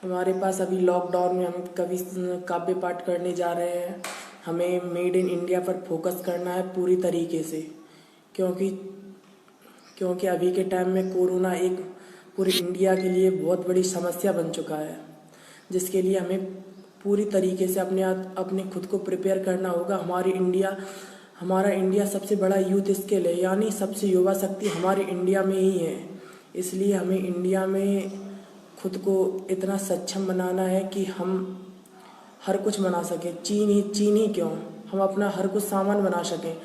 हमारे पास अभी लॉकडाउन में हम कवि काव्य पाठ करने जा रहे हैं। हमें मेड इन इंडिया पर फोकस करना है पूरी तरीके से, क्योंकि क्योंकि अभी के टाइम में कोरोना एक पूरे इंडिया के लिए बहुत बड़ी समस्या बन चुका है, जिसके लिए हमें पूरी तरीके से अपने खुद को प्रिपेयर करना होगा। हमारा इंडिया सबसे बड़ा यूथ स्किल है, यानी सबसे युवा शक्ति हमारे इंडिया में ही है। इसलिए हमें इंडिया में खुद को इतना सक्षम बनाना है कि हम हर कुछ बना सकें। चीन ही क्यों, हम अपना हर कुछ सामान बना सकें,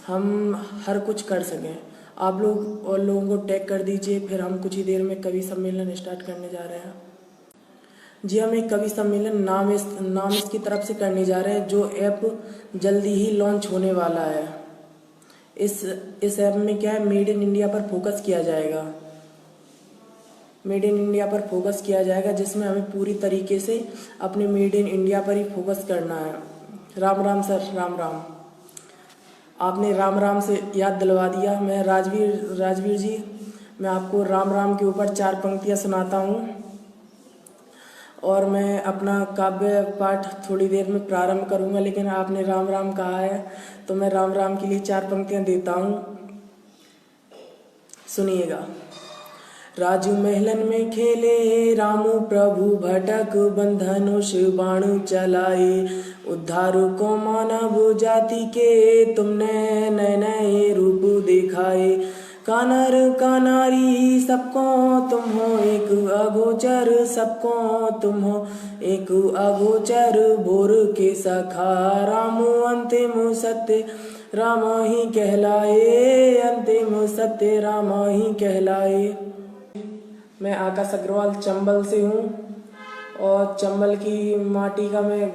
हम हर कुछ कर सकें। आप लोग और लोगों को टैग कर दीजिए, फिर हम कुछ ही देर में कवि सम्मेलन स्टार्ट करने जा रहे हैं। जी, हम एक कवि सम्मेलन नाम इसकी तरफ से करने जा रहे हैं, जो ऐप जल्दी ही लॉन्च होने वाला है। इस ऐप में क्या है, मेड इन इंडिया पर फोकस किया जाएगा। मेड इन इंडिया पर फोकस किया जाएगा, जिसमें हमें पूरी तरीके से अपने मेड इन इंडिया पर ही फोकस करना है। राम राम सर, राम राम। आपने राम राम से याद दिलवा दिया। मैं राजवीर जी, मैं आपको राम राम के ऊपर 4 पंक्तियाँ सुनाता हूँ और मैं अपना काव्य पाठ थोड़ी देर में प्रारंभ करूँगा। लेकिन आपने राम राम कहा है तो मैं राम राम के लिए 4 पंक्तियाँ देता हूँ, सुनिएगा। राजू महलन में खेले रामू प्रभु भटक बंधनुष बाणु चलाए, उद्धार को मानव जाति के तुमने नए नए रूप दिखाए। कानर कानारी सबको तुम हो एक अगोचर, सबको तुम हो एक अगोचर। भोर के सखा रामू अंतिम सत्य राम ही कहलाए, अंतिम सत्य राम ही कहलाए। मैं आकाश अग्रवाल चंबल से हूँ और चंबल की माटी का मैं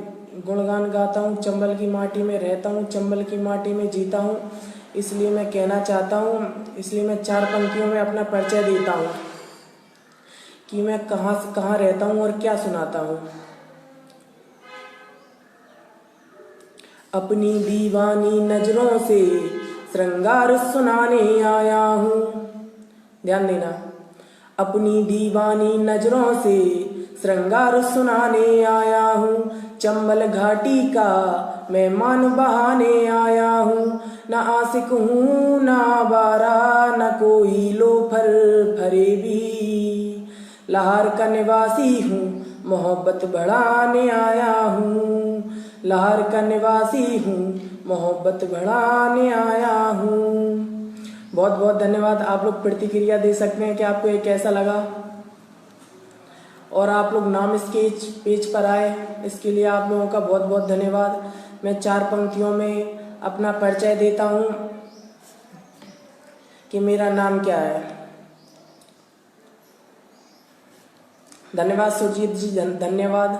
गुणगान गाता हूँ। चंबल की माटी में रहता हूँ, चंबल की माटी में जीता हूँ। इसलिए मैं कहना चाहता हूँ, इसलिए मैं 4 पंक्तियों में अपना परिचय देता हूँ कि मैं कहाँ से कहाँ रहता हूँ और क्या सुनाता हूँ। अपनी दीवानी नजरों से श्रृंगार सुनाने आया हूँ, ध्यान देना। अपनी दीवानी नजरों से श्रृंगार सुनाने आया हूँ, चंबल घाटी का मेहमान बहाने आया हूँ। न आशिक हूँ न आवारा, न कोई लोफर फरेबी, लाहौर का निवासी हूँ मोहब्बत बढ़ाने आया हूँ, लाहौर का निवासी हूँ मोहब्बत बढ़ाने आया हूँ। बहुत बहुत धन्यवाद। आप लोग प्रतिक्रिया दे सकते हैं कि आपको ये कैसा लगा, और आप लोग नाम स्केच पेज पर आए, इसके लिए आप लोगों का बहुत बहुत धन्यवाद। मैं 4 पंक्तियों में अपना परिचय देता हूँ कि मेरा नाम क्या है। धन्यवाद सुरजीत जी, धन्यवाद।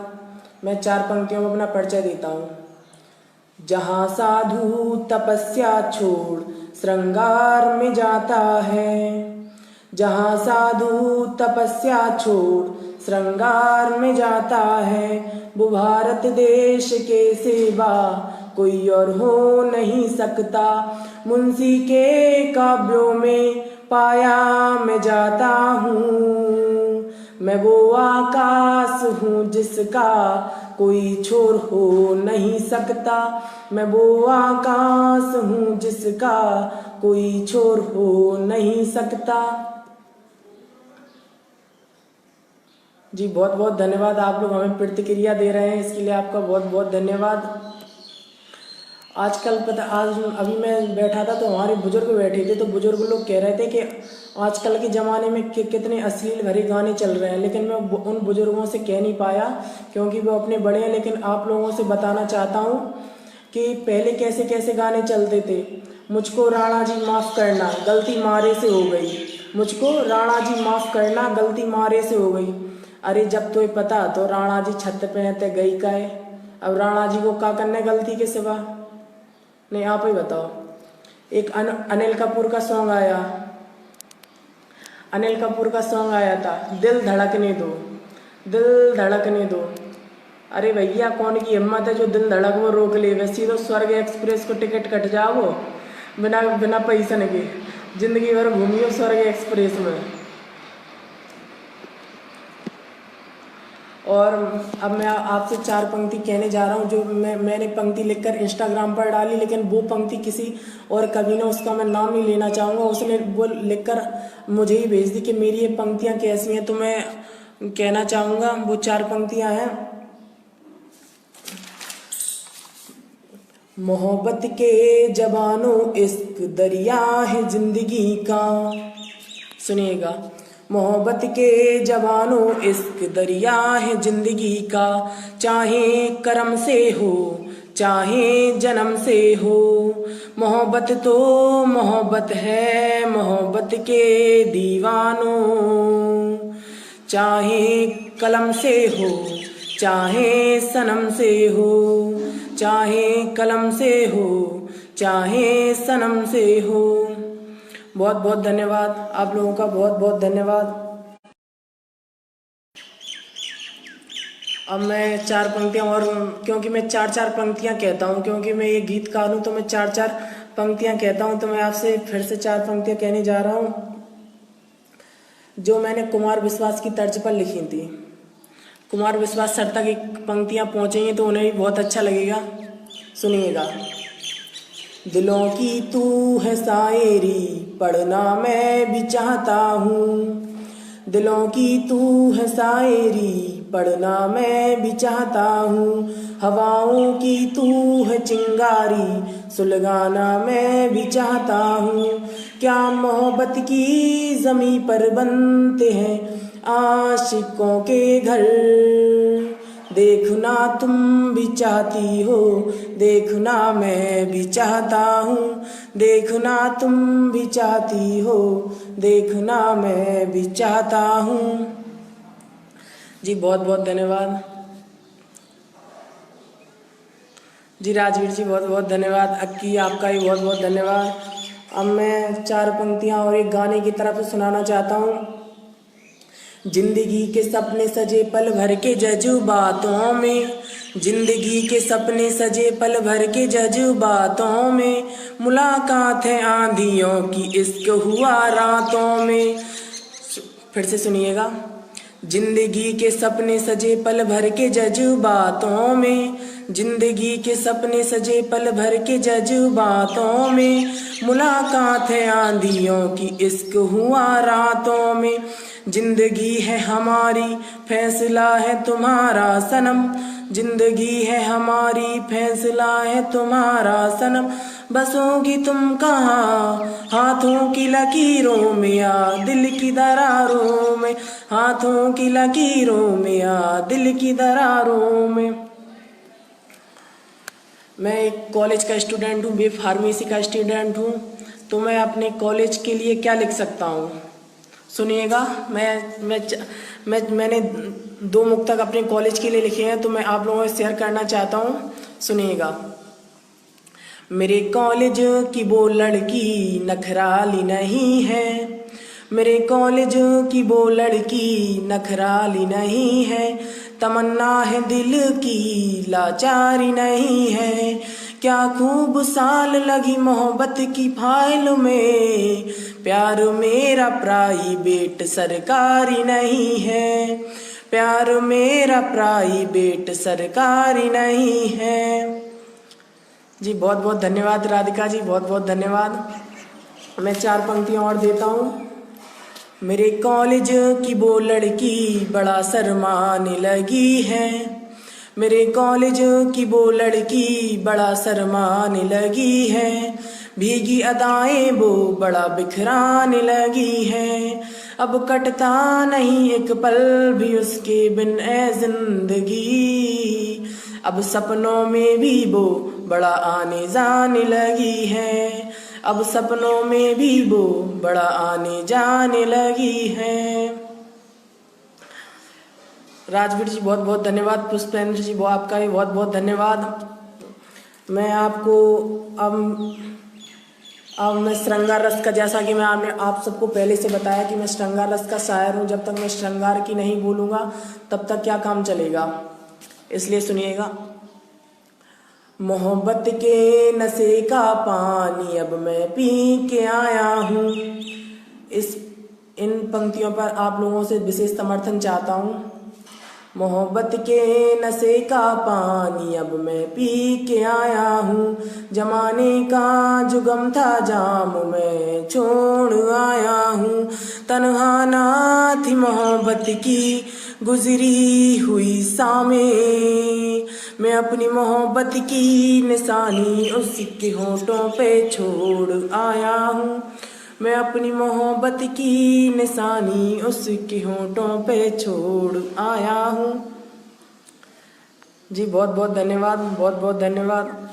मैं 4 पंक्तियों में अपना परिचय देता हूँ। जहाँ साधु तपस्या छोड़ श्रृंगार में जाता है, जहाँ साधु तपस्या छोड़ श्रृंगार में जाता है, वो भारत देश के सिवा कोई और हो नहीं सकता। मुंशी के काव्यों में पाया मैं जाता हूँ, मैं वो आकाश हूँ जिसका कोई छोर हो नहीं सकता, मैं वो आकाश हूँ जिसका कोई छोर हो नहीं सकता। जी, बहुत बहुत धन्यवाद। आप लोग हमें प्रतिक्रिया दे रहे हैं, इसके लिए आपका बहुत बहुत धन्यवाद। आजकल अभी मैं बैठा था तो हमारे बुजुर्ग बैठे थे, तो बुजुर्ग लोग कह रहे थे कि आजकल के ज़माने में कितने अश्लील भरे गाने चल रहे हैं, लेकिन मैं उन बुजुर्गों से कह नहीं पाया क्योंकि वो अपने बड़े हैं। लेकिन आप लोगों से बताना चाहता हूँ कि पहले कैसे कैसे गाने चलते थे। मुझको राणा जी माफ़ करना, गलती मारे से हो गई, मुझको राणा जी माफ़ करना, गलती मारे से हो गई। अरे जब तो पता तो राणा जी छत पे ते गई का है, अब राणा जी को क्या करने गलती के सिवा। नहीं, आप ही बताओ। एक अनिल कपूर का सॉन्ग आया, अनिल कपूर का सॉन्ग आया था, दिल धड़कने दो, दिल धड़कने दो। अरे भैया, कौन की हिम्मत है जो दिल धड़क वो रोक ले। वैसे तो स्वर्ग एक्सप्रेस को टिकट कट जाओ बिना बिना पैसा के, जिंदगी भर घूमियो स्वर्ग एक्सप्रेस में। और अब मैं आपसे 4 पंक्ति कहने जा रहा हूँ जो मैंने पंक्ति लिखकर इंस्टाग्राम पर डाली, लेकिन वो पंक्ति किसी और कवि ने, उसका मैं नाम नहीं लेना चाहूँगा, उसने वो लिखकर मुझे ही भेज दी कि मेरी ये पंक्तियाँ कैसी हैं। तो मैं कहना चाहूँगा, वो 4 पंक्तियाँ हैं। मोहब्बत के जवानों इश्क दरिया है जिंदगी का, सुनिएगा। मोहब्बत के जवानों इश्क दरिया है जिंदगी का, चाहे करम से हो चाहे जन्म से हो, मोहब्बत तो मोहब्बत है मोहब्बत के दीवानों, चाहे कलम से हो चाहे सनम से हो, चाहे कलम से हो चाहे सनम से हो। बहुत बहुत धन्यवाद, आप लोगों का बहुत बहुत धन्यवाद। अब मैं 4 पंक्तियाँ और, क्योंकि मैं 4 पंक्तियाँ कहता हूँ, क्योंकि मैं ये गीतकार हूँ तो मैं 4 पंक्तियाँ कहता हूँ। तो मैं आपसे फिर से 4 पंक्तियाँ कहने जा रहा हूँ जो मैंने कुमार विश्वास की तर्ज पर लिखी थी। कुमार विश्वास सर तक एक पंक्तियाँ पहुँचेंगी तो उन्हें भी बहुत अच्छा लगेगा, सुनिएगा। दिलों की तू है शायरी पढ़ना मैं भी चाहता हूँ, दिलों की तू है शायरी पढ़ना मैं भी चाहता हूँ, हवाओं की तू है चिंगारी सुलगाना मैं भी चाहता हूँ। क्या मोहब्बत की ज़मीं पर बनते हैं आशिकों के घर, देखना तुम भी चाहती हो देखना मैं भी चाहता हूँ, देखना तुम भी चाहती हो देखना मैं भी चाहता हूँ। जी बहुत बहुत धन्यवाद। जी राजवीर जी बहुत बहुत धन्यवाद। अक्की आपका भी बहुत बहुत धन्यवाद। अब मैं 4 पंक्तियाँ और एक गाने की तरफ से सुनाना चाहता हूँ। जिंदगी के सपने सजे पल भर के जज्बातों में, जिंदगी के सपने सजे पल भर के जज्बातों में, मुलाकात है आंधियों की इश्क हुआ रातों में। फिर से सुनिएगा। जिंदगी के सपने सजे पल भर के जज्बातों में, जिंदगी के सपने सजे पल भर के जज्बातों में, मुलाकात है आंधियों की इश्क हुआ रातों में। जिंदगी है हमारी फैसला है तुम्हारा सनम, जिंदगी है हमारी फैसला है तुम्हारा सनम, बसोगी तुम कहाँ हाथों की लकीरों में या दिल की दरारों में, हाथों की लकीरों में या दिल की दरारों में। मैं एक कॉलेज का स्टूडेंट हूँ, बी फार्मेसी का स्टूडेंट हूँ। तो मैं अपने कॉलेज के लिए क्या लिख सकता हूँ, सुनिएगा। मैंने 2 मुक्तक अपने कॉलेज के लिए लिखे हैं तो मैं आप लोगों से शेयर करना चाहता हूँ, सुनिएगा। मेरे कॉलेज की वो लड़की नखराली नहीं है, मेरे कॉलेज की वो लड़की नखराली नहीं है, तमन्ना है दिल की लाचारी नहीं है। क्या खूब साल लगी मोहब्बत की फाइल में, प्यार मेरा प्राइवेट सरकारी नहीं है, प्यार मेरा प्राइवेट सरकारी नहीं है। जी बहुत बहुत धन्यवाद राधिका जी, बहुत बहुत धन्यवाद। मैं 4 पंक्तियाँ और देता हूँ। मेरे कॉलेज की वो लड़की बड़ा शर्माने लगी है, मेरे कॉलेज की वो लड़की बड़ा शर्माने लगी है, भीगी अदाएं वो बड़ा बिखराने लगी है, अब कटता नहीं एक पल भी उसके बिन ए जिंदगी, अब सपनों में भी वो बड़ा आने जाने लगी है, अब सपनों में भी वो बड़ा आने जाने लगी है। राजवीर जी बहुत बहुत धन्यवाद। पुष्पेंद्र जी वो आपका भी बहुत बहुत धन्यवाद। मैं आपको अब मैं श्रृंगार रस का, जैसा कि मैंने आप सबको पहले से बताया कि मैं श्रृंगार रस का शायर हूँ, जब तक मैं श्रृंगार की नहीं बोलूँगा तब तक क्या काम चलेगा, इसलिए सुनिएगा। मोहब्बत के नशे का पानी अब मैं पी के आया हूँ। इन पंक्तियों पर आप लोगों से विशेष समर्थन चाहता हूँ। मोहब्बत के नशे का पानी अब मैं पी के आया हूँ। जमाने का जो गम था जाम मैं छोड़ आया हूँ। तन्हा ना थी मोहब्बत की गुजरी हुई शामें, मैं अपनी मोहब्बत की निशानी उसके होठों पे छोड़ आया हूँ। मैं अपनी मोहब्बत की निशानी उसके होठों पे छोड़ आया हूँ। जी बहुत बहुत धन्यवाद, बहुत बहुत धन्यवाद।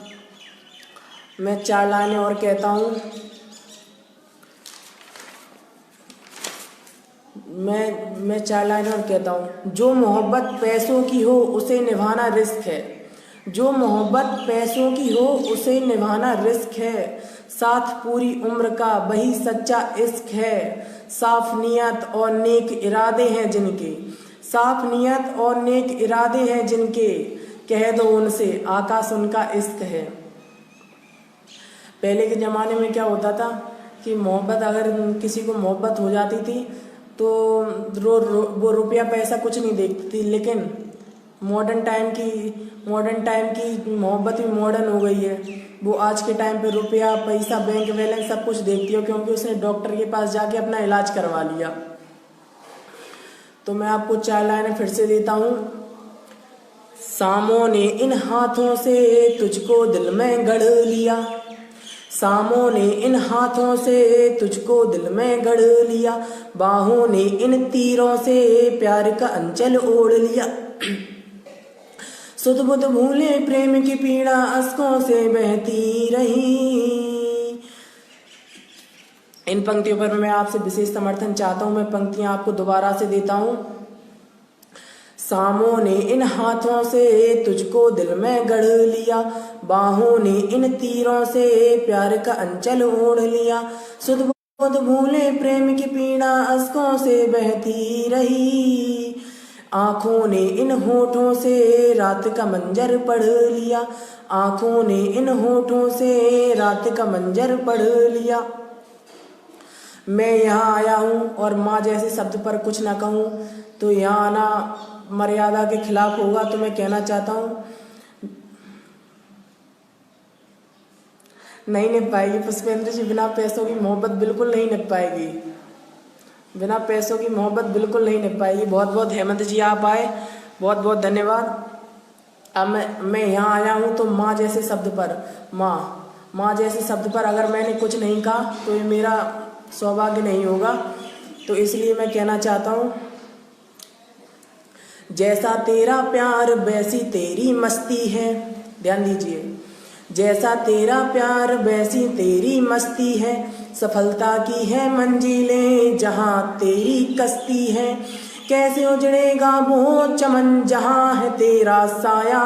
मैं 4 लाइनें और कहता हूँ। मैं 4 लाइनें और कहता हूँ। जो मोहब्बत पैसों की हो उसे निभाना रिस्क है। जो मोहब्बत पैसों की हो उसे निभाना रिस्क है। साथ पूरी उम्र का वही सच्चा इश्क है। साफ नियत और नेक इरादे हैं जिनके, साफ नियत और नेक इरादे हैं जिनके, कह दो उनसे आकाश उनका इश्क है। पहले के ज़माने में क्या होता था कि मोहब्बत, अगर किसी को मोहब्बत हो जाती थी तो वो रुपया पैसा कुछ नहीं देखती थी। लेकिन मॉडर्न टाइम की मोहब्बत भी मॉडर्न हो गई है। वो आज के टाइम पे रुपया पैसा बैंक बैलेंस सब कुछ देखती हो, क्योंकि उसने डॉक्टर के पास जाके अपना इलाज करवा लिया। तो मैं आपको 4 लाइनें फिर से देता हूँ। सामों ने इन हाथों से तुझको दिल में गढ़ लिया, सामों ने इन हाथों से तुझको दिल में गढ़ लिया, बाहों ने इन तीरों से प्यार का अंचल ओढ़ लिया। सुध बुध भूले प्रेम की पीड़ा अश्कों से बहती रही। इन पंक्तियों पर मैं आपसे विशेष समर्थन चाहता हूँ। मैं पंक्तियां आपको दोबारा से देता हूँ। सामों ने इन हाथों से तुझको दिल में गढ़ लिया, बाहों ने इन तीरों से प्यार का अंचल ओढ़ लिया। सुध बुध भूले प्रेम की पीड़ा अश्कों से बहती रही, आंखों ने इन होठों से रात का मंजर पढ़ लिया, आंखों ने इन होठों से रात का मंजर पढ़ लिया। मैं यहाँ आया हूँ और माँ जैसे शब्द पर कुछ ना कहूँ तो यहाँ आना मर्यादा के खिलाफ होगा। तो मैं कहना चाहता हूँ, नहीं निभ पाएगी पुष्पेंद्र जी, बिना पैसों की मोहब्बत बिल्कुल नहीं निभ पाएगी, बिना पैसों की मोहब्बत बिल्कुल नहीं निभ पाएगी। बहुत बहुत हेमंत जी आप आए, बहुत बहुत धन्यवाद। अब मैं यहाँ आया हूँ तो माँ जैसे शब्द पर, माँ जैसे शब्द पर अगर मैंने कुछ नहीं कहा तो ये मेरा सौभाग्य नहीं होगा। तो इसलिए मैं कहना चाहता हूँ, जैसा तेरा प्यार वैसी तेरी मस्ती है, ध्यान दीजिए, जैसा तेरा प्यार वैसी तेरी मस्ती है, सफलता की है मंजिलें जहाँ तेरी कश्ती है, कैसे उजड़ेगा वो चमन जहाँ है तेरा साया,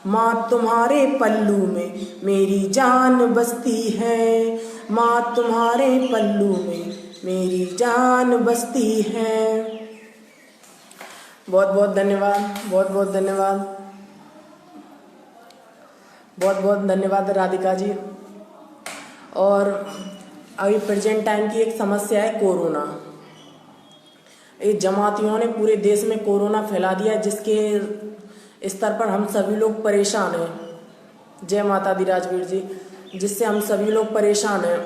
माँ तुम्हारे पल्लू में मेरी जान बसती है, माँ तुम्हारे पल्लू में मेरी जान बसती है। बहुत बहुत धन्यवाद, बहुत बहुत धन्यवाद, बहुत बहुत धन्यवाद राधिका जी। और अभी प्रेजेंट टाइम की एक समस्या है कोरोना। ये जमातियों ने पूरे देश में कोरोना फैला दिया, जिसके स्तर पर हम सभी लोग परेशान हैं। जय माता दी राजवीर जी, जिससे हम सभी लोग परेशान हैं।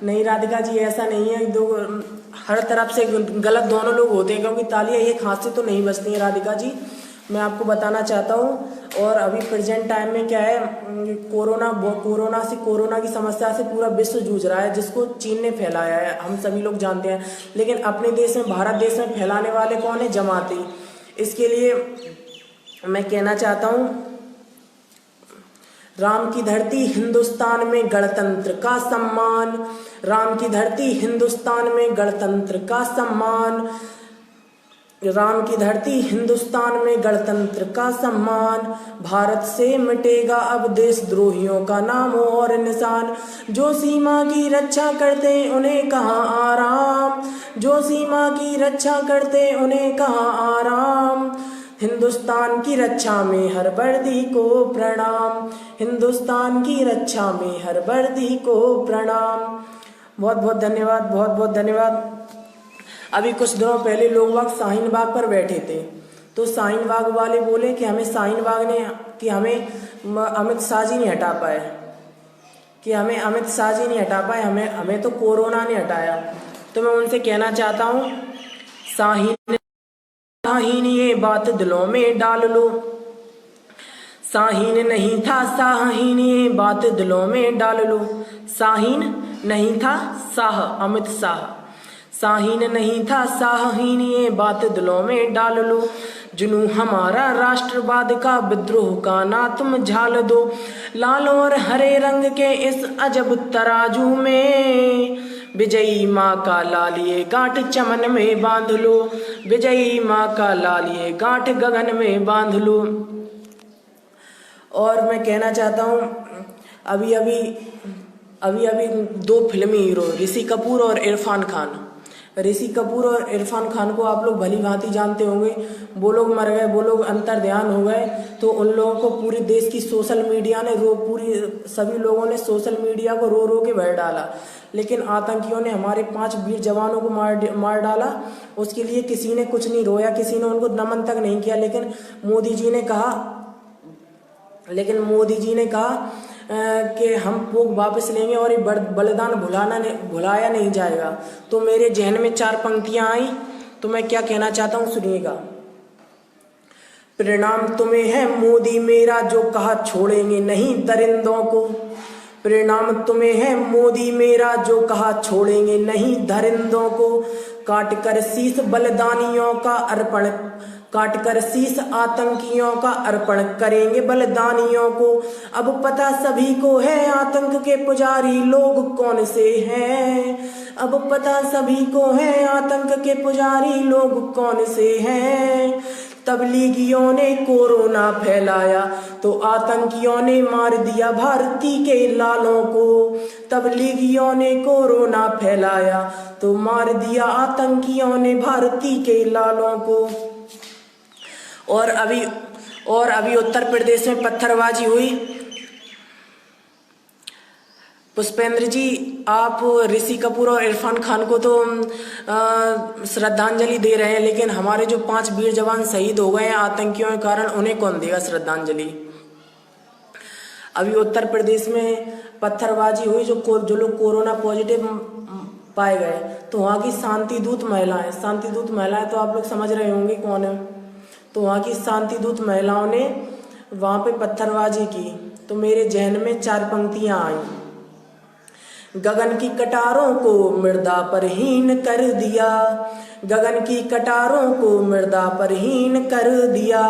नहीं राधिका जी, ऐसा नहीं है, दो हर तरफ से गलत दोनों लोग होते हैं, क्योंकि तालियां एक हाथ से तो नहीं बजती हैं राधिका जी, मैं आपको बताना चाहता हूँ। और अभी प्रेजेंट टाइम में क्या है, कोरोना की समस्या से पूरा विश्व जूझ रहा है, जिसको चीन ने फैलाया है, हम सभी लोग जानते हैं। लेकिन अपने देश में, भारत देश में फैलाने वाले कौन है? जमाती। इसके लिए मैं कहना चाहता हूँ, राम की धरती हिंदुस्तान में गणतंत्र का सम्मान, राम की धरती हिंदुस्तान में गणतंत्र का सम्मान, राम की धरती हिंदुस्तान में गणतंत्र का सम्मान, भारत से मिटेगा अब देशद्रोहियों का नाम और निशान, जो सीमा की रक्षा करते उन्हें कहाँ आराम, जो सीमा की रक्षा करते उन्हें कहाँ आराम, हिंदुस्तान की रक्षा में हर वर्दी को प्रणाम, हिंदुस्तान की रक्षा में हर वर्दी को प्रणाम। बहुत बहुत धन्यवाद, बहुत बहुत धन्यवाद। अभी कुछ दिनों पहले लोग बाग शाहीन बाग पर बैठे थे, तो शाहीन बाग वाले बोले कि हमें शाहीन बाग ने कि हमें अमित शाह जी नहीं हटा पाए, कि हमें अमित शाह जी नहीं हटा पाए, हमें तो कोरोना ने हटाया। तो मैं उनसे कहना चाहता हूँ, शाहीन ये बात दिलों में डाल लो, शाहीन नहीं था शाहीन ये बात दिलों में डाल लो, शाहीन नहीं था शाह अमित शाह, शाहीन नहीं था शाहीन ये बात दिलों में डाल लो, जुनू हमारा राष्ट्रवाद का विद्रोह का ना तुम झाल दो, लाल और हरे रंग के इस अजब तराजू में विजयी माँ का लालिए गांठ चमन में बांध लो, विजयी माँ का लालिए गांठ गगन में बांध लो। और मैं कहना चाहता हूँ, अभी अभी दो फिल्मी हीरो ऋषि कपूर और इरफान खान, ऋषि कपूर और इरफान खान को आप लोग भली भांति जानते होंगे। वो लोग मर गए, वो लोग अंतर्ध्यान हो गए, तो उन लोगों को पूरे देश की सोशल मीडिया ने सभी लोगों ने सोशल मीडिया को रो रो के भर डाला, लेकिन आतंकियों ने हमारे 5 वीर जवानों को मार डाला। उसके लिए किसी ने कुछ नहीं रोया, किसी ने उनको नमन तक नहीं किया, लेकिन मोदी जी ने कहा कि हम पोक वापस लेंगे और ये बलिदान भुलाया नहीं जाएगा। तो मेरे जहन में 4 पंक्तियां आई, तो मैं क्या कहना चाहता हूँ, सुनिएगा। परिणाम तुम्हें है मोदी मेरा जो कहा छोड़ेंगे नहीं दरिंदों को, परिणाम तुम्हें है मोदी मेरा जो कहा छोड़ेंगे नहीं दरिंदों को, काट कर शीश बलिदानियों का अर्पण, काट कर शीश आतंकियों का अर्पण करेंगे बलिदानियों को। अब पता सभी को है आतंक के पुजारी लोग कौन से हैं, अब पता सभी को है आतंक के पुजारी लोग कौन से हैं। तबलीगियों ने कोरोना फैलाया तो आतंकियों ने मार दिया भारती के लालों को, तबलीगियों ने कोरोना फैलाया तो मार दिया आतंकियों ने भारती के लालों को। और अभी उत्तर प्रदेश में पत्थरबाजी हुई। पुष्पेंद्र जी, आप ऋषि कपूर और इरफान खान को तो श्रद्धांजलि दे रहे हैं, लेकिन हमारे जो 5 वीर जवान शहीद हो गए हैं आतंकियों के कारण, उन्हें कौन देगा श्रद्धांजलि। अभी उत्तर प्रदेश में पत्थरबाजी हुई, जो लोग कोरोना पॉजिटिव पाए गए, तो वहाँ की शांति दूत महिलाएं तो आप लोग समझ रहे होंगे कौन है। तो वहाँ की शांति दूत महिलाओं ने वहाँ पे पत्थरबाजी की, तो मेरे जहन में 4 पंक्तियां आई। गगन की कटारों को मृदा पर हीन कर दिया, गगन की कटारों को मृदा पर हीन कर दिया,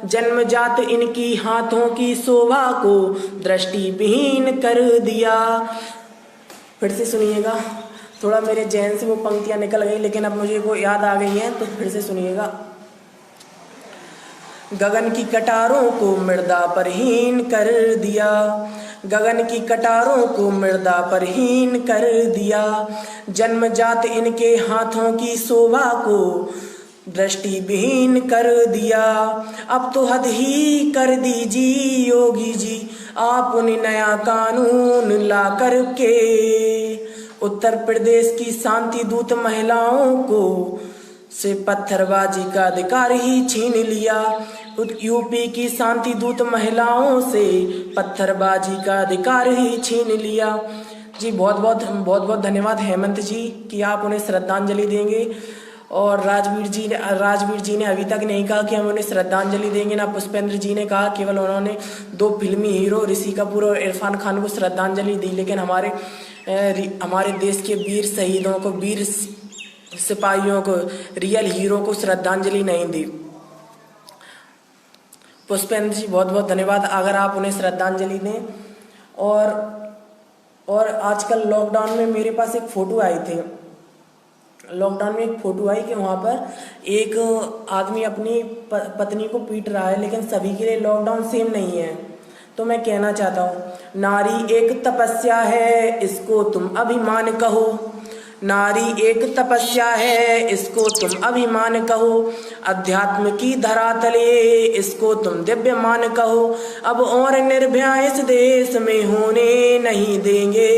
जन्मजात इनकी हाथों की शोभा को दृष्टि विहीन कर दिया। फिर से सुनिएगा, थोड़ा मेरे जहन से वो पंक्तियां निकल गई, लेकिन अब मुझे वो याद आ गई हैं, तो फिर से सुनिएगा। गगन की कटारों को मृदा पर हीन कर दिया, गगन की कटारों को मृदा पर हीन कर दिया, जन्मजात इनके हाथों की शोभा को दृष्टि विहीन कर दिया। अब तो हद ही कर दीजिए योगी जी, आप उन्हें नया कानून ला करके उत्तर प्रदेश की शांति दूत महिलाओं को से पत्थरबाजी का अधिकार ही छीन लिया। यूपी की शांति दूत महिलाओं से पत्थरबाजी का अधिकार ही छीन लिया। जी बहुत बहुत धन्यवाद हेमंत जी कि आप उन्हें श्रद्धांजलि देंगे। और राजवीर जी ने अभी तक नहीं कहा कि हम उन्हें श्रद्धांजलि देंगे, ना पुष्पेंद्र जी ने कहा, केवल उन्होंने 2 फिल्मी हीरो ऋषि कपूर और इरफान खान को श्रद्धांजलि दी, लेकिन हमारे देश के वीर शहीदों को, वीर सिपाहियों को, रियल हीरो को श्रद्धांजलि नहीं दी। पुष्पेंद्र जी बहुत बहुत धन्यवाद अगर आप उन्हें श्रद्धांजलि दें। और आजकल लॉकडाउन में मेरे पास एक फोटो आई थी, लॉकडाउन में एक फोटो आई कि वहाँ पर एक आदमी अपनी पत्नी को पीट रहा है, लेकिन सभी के लिए लॉकडाउन सेम नहीं है। तो मैं कहना चाहता हूँ, नारी एक तपस्या है इसको तुम अभिमान कहो, नारी एक तपस्या है इसको तुम अभिमान कहो, अध्यात्म की धरातले इसको तुम दिव्यमान कहो, अब और निर्भया इस देश में होने नहीं देंगे,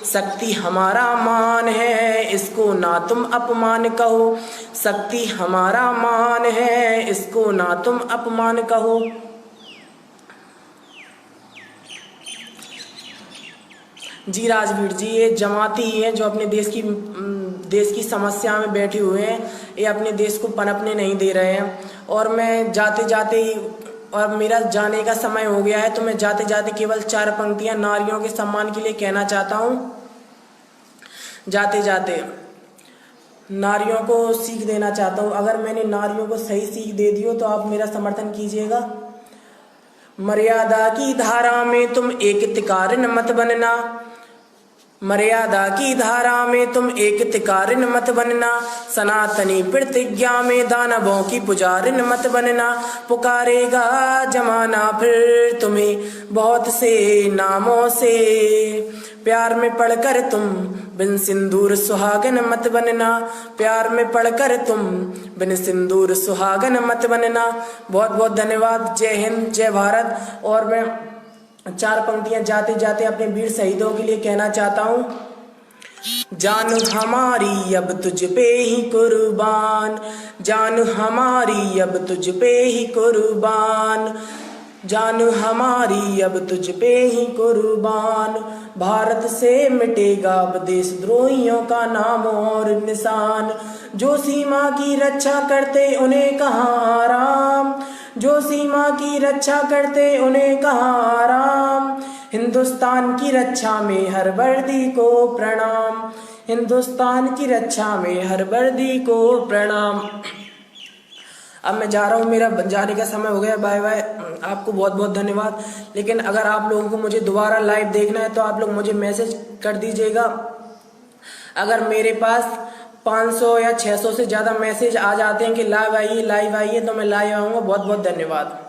शक्ति हमारा मान है इसको इसको ना तुम अपमान कहो, शक्ति हमारा मान है, इसको ना तुम अपमान कहो। जी राजवीर जी, ये जमाती हैं जो अपने देश की समस्या में बैठे हुए हैं, ये अपने देश को पनपने नहीं दे रहे हैं। और मैं जाते जाते ही, और मेरा जाने का समय हो गया है, तो मैं जाते जाते केवल 4 पंक्तियां नारियों के सम्मान के लिए कहना चाहता हूँ। जाते जाते नारियों को सीख देना चाहता हूँ। अगर मैंने नारियों को सही सीख दे दी हो तो आप मेरा समर्थन कीजिएगा। मर्यादा की धारा में तुम एक तिकारिन मत बनना, मर्यादा की धारा में तुम एक तिकारिन मत बनना, सनातनी प्रतिज्ञा में दानवों की पुजारिन मत बनना। पुकारेगा जमाना फिर तुम्हें बहुत से नामों से, प्यार में पढ़कर तुम बिन सिंदूर सुहागन मत बनना, प्यार में पढ़कर तुम बिन सिंदूर सुहागन मत बनना। बहुत बहुत धन्यवाद। जय हिंद, जय भारत। और मैं 4 पंक्तियां जाते जाते अपने वीर शहीदों के लिए कहना चाहता हूँ। जान हमारी अब तुझ पे ही कुर्बान, जान हमारी अब तुझ पे ही कुर्बान, जान हमारी अब तुझ पे ही कुर्बान। भारत से मिटेगा अब देशद्रोहियों का नाम और निशान, जो सीमा की रक्षा करते उन्हें कहाँ आराम, जो सीमा की रक्षा करते उन्हें कहाँ आराम। हिंदुस्तान की रक्षा में हर वर्दी को प्रणाम, हिंदुस्तान की रक्षा में हर वर्दी को प्रणाम। अब मैं जा रहा हूँ, मेरा जाने का समय हो गया। Bye bye. आपको बहुत बहुत धन्यवाद। लेकिन अगर आप लोगों को मुझे दोबारा लाइव देखना है तो आप लोग मुझे मैसेज कर दीजिएगा। अगर मेरे पास 500 या 600 से ज़्यादा मैसेज आ जाते हैं कि लाइव आइए तो मैं लाइव आऊँगा। बहुत बहुत धन्यवाद।